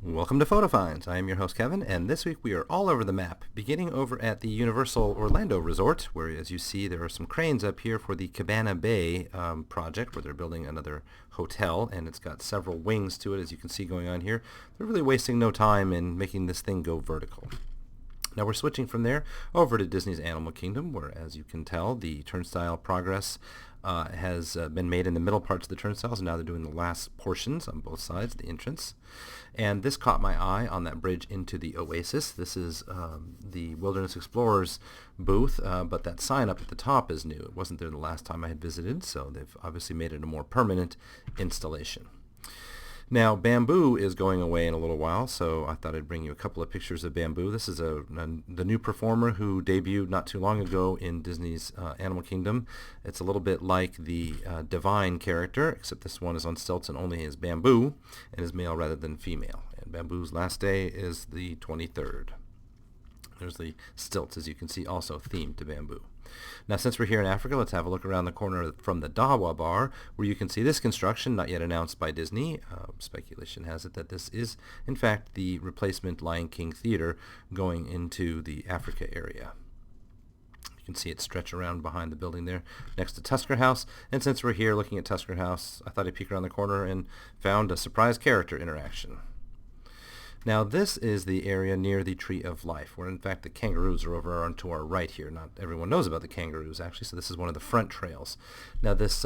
Welcome to Photo Finds. I am your host Kevin, and this week we are all over the map, beginning over at the Universal Orlando Resort, where as you see there are some cranes up here for the Cabana Bay project, where they're building another hotel, and it's got several wings to it, as you can see going on here. They're really wasting no time in making this thing go vertical. Now we're switching from there over to Disney's Animal Kingdom, where, as you can tell, the turnstile progress has been made in the middle parts of the turnstiles, and now they're doing the last portions on both sides, the entrance. And this caught my eye on that bridge into the Oasis. This is the Wilderness Explorers booth, but that sign up at the top is new. It wasn't there the last time I had visited, so they've obviously made it a more permanent installation. Now, Bamboo is going away in a little while, so I thought I'd bring you a couple of pictures of Bamboo. This is the new performer who debuted not too long ago in Disney's Animal Kingdom. It's a little bit like the Divine character, except this one is on stilts and only is Bamboo, and is male rather than female. And Bamboo's last day is the 23rd. There's the stilts, as you can see, also themed to Bamboo. Now, since we're here in Africa, let's have a look around the corner from the Dawa Bar, where you can see this construction, not yet announced by Disney. Speculation has it that this is, in fact, the replacement Lion King Theater going into the Africa area. You can see it stretch around behind the building there next to Tusker House. And since we're here looking at Tusker House, I thought I'd peek around the corner and found a surprise character interaction. Now this is the area near the Tree of Life, where in fact the kangaroos are over onto our right here. Not everyone knows about the kangaroos actually, so this is one of the front trails. Now this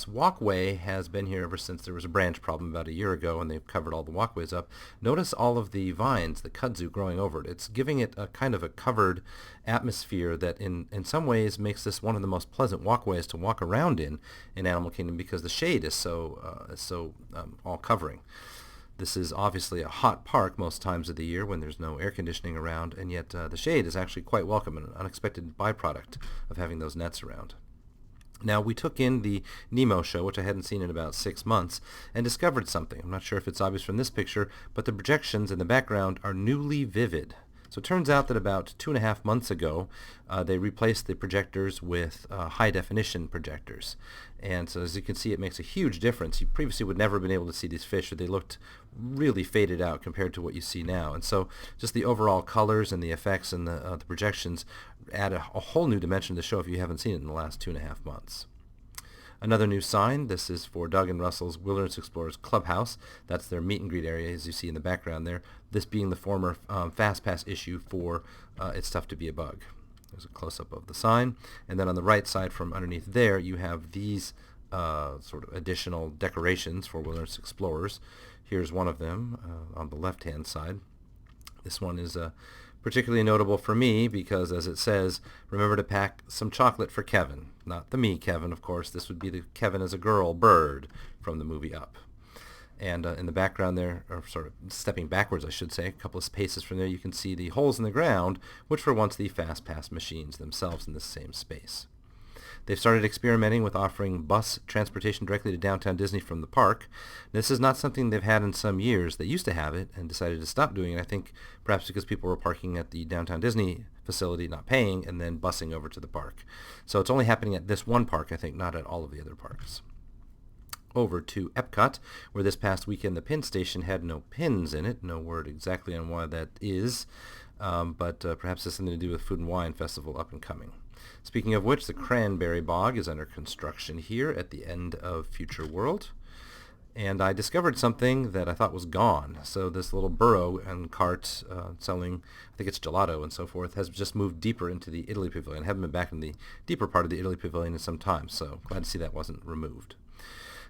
walkway has been here ever since there was a branch problem about a year ago, and they've covered all the walkways up. Notice all of the vines, the kudzu growing over it. It's giving it a kind of a covered atmosphere that in some ways makes this one of the most pleasant walkways to walk around in Animal Kingdom, because the shade is so all covering. This is obviously a hot park most times of the year when there's no air conditioning around, and yet the shade is actually quite welcome and an unexpected byproduct of having those nets around. Now, we took in the Nemo show, which I hadn't seen in about 6 months, and discovered something. I'm not sure if it's obvious from this picture, but the projections in the background are newly vivid. So it turns out that about 2.5 months ago, they replaced the projectors with high-definition projectors. And so as you can see, it makes a huge difference. You previously would never have been able to see these fish, or they looked really faded out compared to what you see now. And so just the overall colors and the effects and the projections add a whole new dimension to the show if you haven't seen it in the last 2.5 months. Another new sign, this is for Doug and Russell's Wilderness Explorers Clubhouse. That's their meet and greet area, as you see in the background there. This being the former Fast Pass issue for It's Tough to Be a Bug. There's a close-up of the sign. And then on the right side from underneath there, you have these sort of additional decorations for Wilderness Explorers. Here's one of them on the left-hand side. This one is particularly notable for me because, as it says, remember to pack some chocolate for Kevin. Not the me Kevin, of course. This would be the Kevin as a girl bird from the movie Up. And in the background there, or sort of stepping backwards, I should say, a couple of paces from there, you can see the holes in the ground, which were once the Fast Pass machines themselves in this same space. They've started experimenting with offering bus transportation directly to downtown Disney from the park. This is not something they've had in some years. They used to have it and decided to stop doing it, I think perhaps because people were parking at the downtown Disney facility, not paying, and then busing over to the park. So it's only happening at this one park, I think, not at all of the other parks. Over to Epcot, where this past weekend the pin station had no pins in it. No word exactly on why that is, but perhaps it's something to do with Food and Wine Festival up and coming. Speaking of which, the Cranberry Bog is under construction here at the end of Future World. And I discovered something that I thought was gone. So this little burro and cart selling, I think it's gelato and so forth, has just moved deeper into the Italy Pavilion. I haven't been back in the deeper part of the Italy Pavilion in some time, so glad to see that wasn't removed.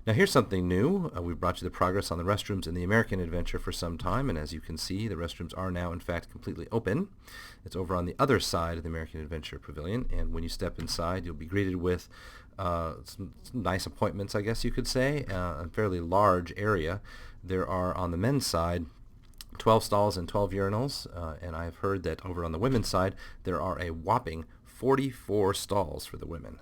Now here's something new. We've brought you the progress on the restrooms in the American Adventure for some time, and as you can see, the restrooms are now in fact completely open. It's over on the other side of the American Adventure Pavilion, and when you step inside, you'll be greeted with some nice appointments, I guess you could say, a fairly large area. There are, on the men's side, 12 stalls and 12 urinals, and I've heard that over on the women's side, there are a whopping 44 stalls for the women.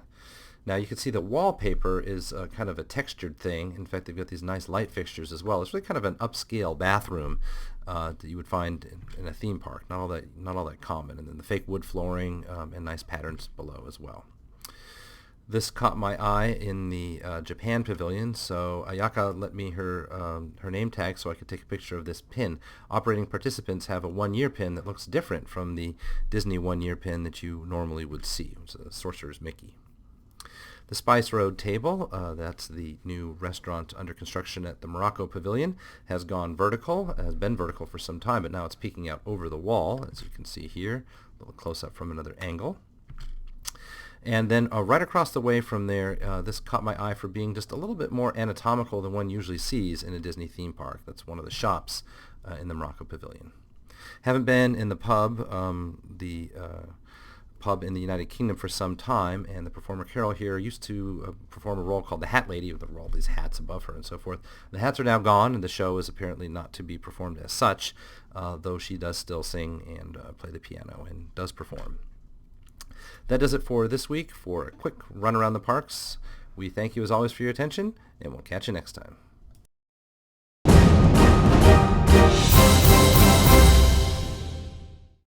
Now you can see the wallpaper is kind of a textured thing. In fact, they've got these nice light fixtures as well. It's really kind of an upscale bathroom that you would find in a theme park. Not all that common. And then the fake wood flooring and nice patterns below as well. This caught my eye in the Japan pavilion, so Ayaka let me her name tag so I could take a picture of this pin. Operating participants have a one-year pin that looks different from the Disney one-year pin that you normally would see. It's a Sorcerer's Mickey. The Spice Road table, that's the new restaurant under construction at the Morocco Pavilion, has been vertical for some time, but now it's peeking out over the wall, as you can see here. A little close-up from another angle. And then right across the way from there, this caught my eye for being just a little bit more anatomical than one usually sees in a Disney theme park. That's one of the shops in the Morocco Pavilion. Haven't been in the pub, pub in the United Kingdom for some time, and the performer Carol here used to perform a role called the Hat Lady with all these hats above her and so forth. The hats are now gone, and the show is apparently not to be performed as such, though she does still sing and play the piano and does perform. That does it for this week. For a quick run around the parks, we thank you as always for your attention, and we'll catch you next time.